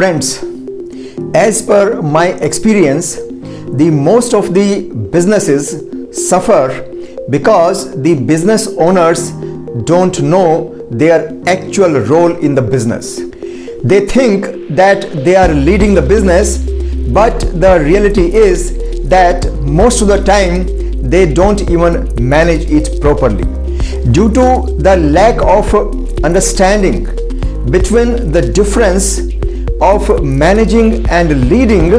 Friends, as per my experience, the most of the businesses suffer because the business owners don't know their actual role in the business. They think that they are leading the business, but the reality is that most of the time they don't even manage it properly. Due to the lack of understanding between the difference of managing and leading,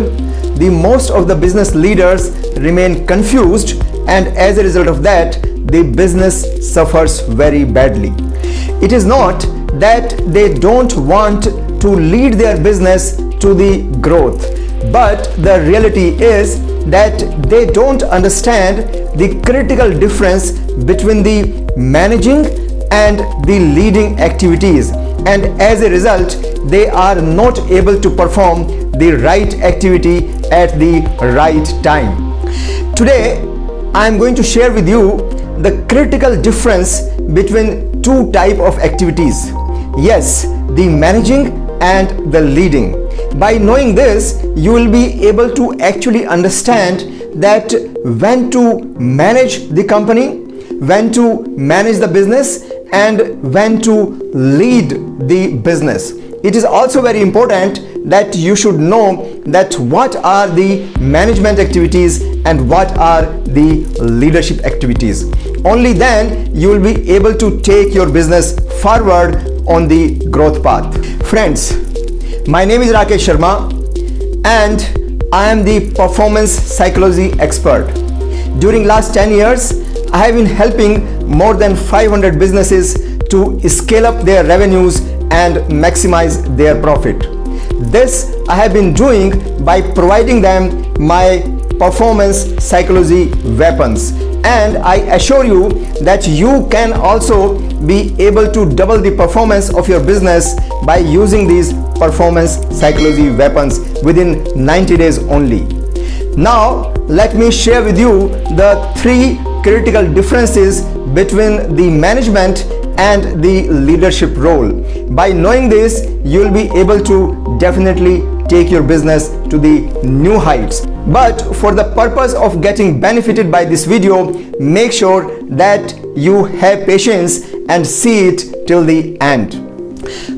the most of the business leaders remain confused, and as a result of that, the business suffers very badly. It is not that they don't want to lead their business to the growth, but the reality is that they don't understand the critical difference between the managing and the leading activities, and as a result they are not able to perform the right activity at the right time. Today I am going to share with you the critical difference between two types of activities. Yes, the managing and the leading. By knowing this, you will be able to actually understand that when to manage the company, when to manage the business, and when to lead the business. It is also very important that you should know that what are the management activities and what are the leadership activities. Only then you will be able to take your business forward on the growth path. Friends, my name is Rakesh Sharma and I am the performance psychology expert. During last 10 years, I have been helping more than 500 businesses to scale up their revenues and maximize their profit. This I have been doing by providing them my performance psychology weapons, and I assure you that you can also be able to double the performance of your business by using these performance psychology weapons within 90 days only. Now let me share with you the three critical differences between the management and the leadership role. By knowing this, you will be able to definitely take your business to the new heights. But for the purpose of getting benefited by this video, make sure that you have patience and see it till the end.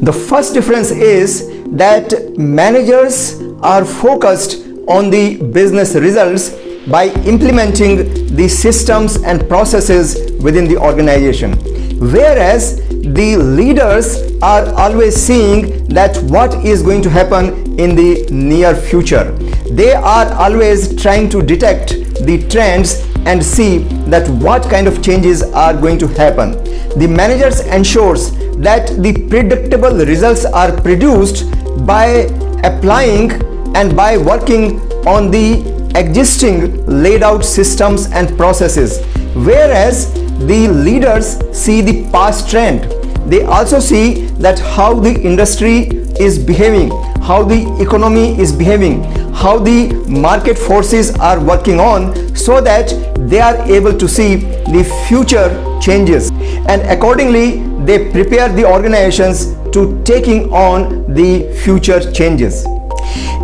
The first difference is that managers are focused on the business results by implementing the systems and processes within the organization, whereas the leaders are always seeing that what is going to happen in the near future. They are always trying to detect the trends and see that what kind of changes are going to happen. The managers ensures that the predictable results are produced by applying and by working on the existing laid out systems and processes, whereas the leaders see the past trend. They also see that how the industry is behaving, how the economy is behaving, how the market forces are working on, so that they are able to see the future changes, and accordingly they prepare the organizations to taking on the future changes.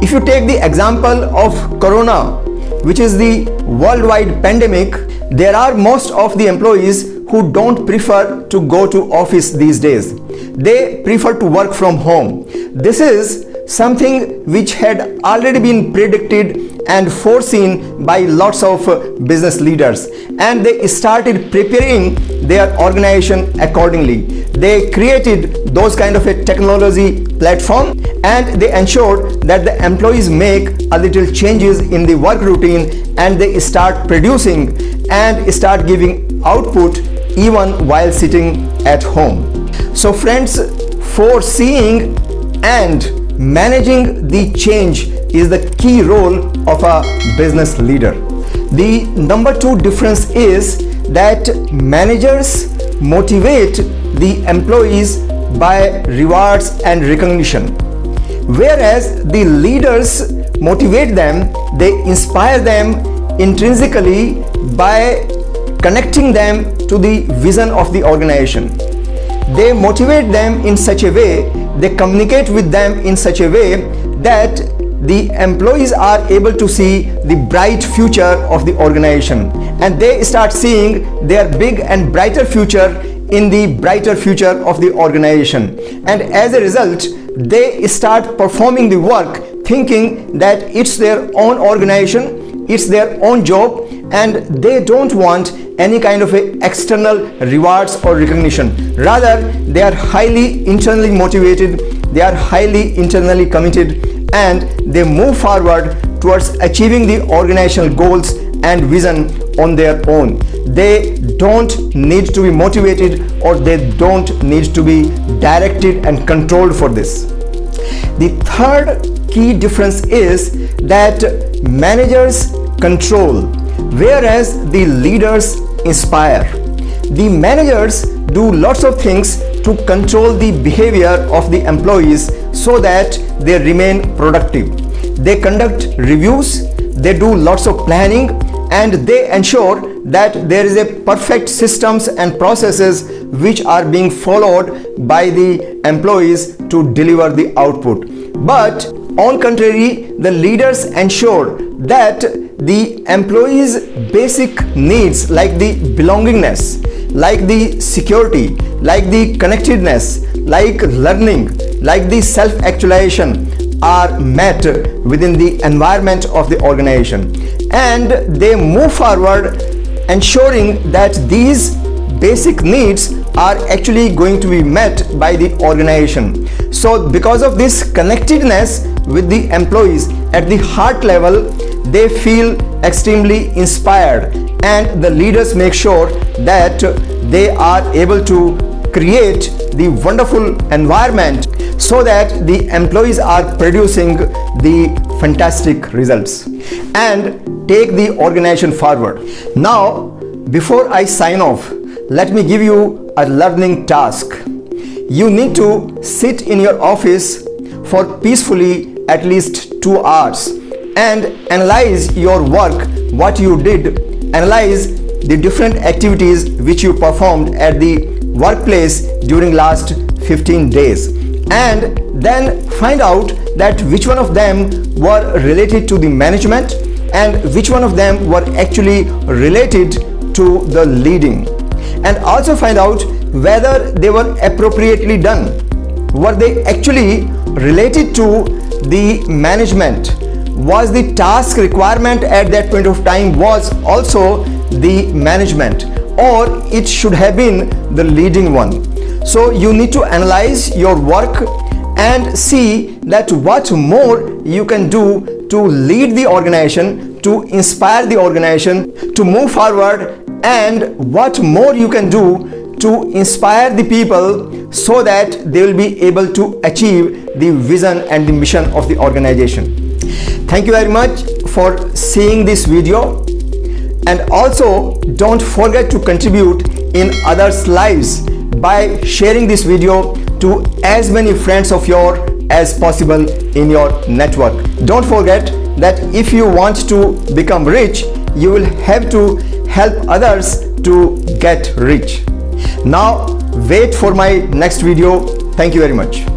If you take the example of Corona, which is the worldwide pandemic, there are most of the employees who don't prefer to go to office these days. They prefer to work from home. This is something which had already been predicted and foreseen by lots of business leaders, and they started preparing their organization accordingly. They created those kind of a technology platform, and they ensured that the employees make a little changes in the work routine, and they start producing and start giving output even while sitting at home. So friends, foreseeing and managing the change is the key role of a business leader. The number two difference is that managers motivate the employees by rewards and recognition, whereas the leaders motivate them, they inspire them intrinsically by connecting them to the vision of the organization. They motivate them in such a way, they communicate with them in such a way that the employees are able to see the bright future of the organization, and they start seeing their big and brighter future in the brighter future of the organization. And as a result, they start performing the work thinking that it's their own organization, it's their own job, and they don't want any kind of external rewards or recognition. Rather, they are highly internally motivated, they are highly internally committed, and they move forward towards achieving the organizational goals and vision on their own. They don't need to be motivated, or they don't need to be directed and controlled for this. The third key difference is that managers control, whereas the leaders inspire. The managers do lots of things to control the behavior of the employees so that they remain productive. They conduct reviews, they do lots of planning, and they ensure that there is a perfect systems and processes which are being followed by the employees to deliver the output. But on contrary, the leaders ensure that the employees' basic needs like the belongingness, like the security, like the connectedness, like learning, like the self-actualization are met within the environment of the organization, and they move forward ensuring that these basic needs are actually going to be met by the organization. So because of this connectedness with the employees at the heart level, they feel extremely inspired, and the leaders make sure that they are able to create the wonderful environment so that the employees are producing the fantastic results and take the organization forward. Now, before I sign off, let me give you a learning task. You need to sit in your office for peacefully at least 2 hours and analyze your work, what you did, analyze the different activities which you performed at the workplace during last 15 days, and then find out that which one of them were related to the management and which one of them were actually related to the leading, and also find out whether they were appropriately done. Were they actually related to the management? Was the task requirement at that point of time was also the management, or it should have been the leading one? So you need to analyze your work and see that what more you can do to lead the organization, to inspire the organization to move forward, and what more you can do to inspire the people so that they will be able to achieve the vision and the mission of the organization. Thank you very much for seeing this video, and also don't forget to contribute in others' lives by sharing this video to as many friends of yours as possible in your network. Don't forget that if you want to become rich, you will have to help others to get rich. Now wait for my next video. Thank you very much.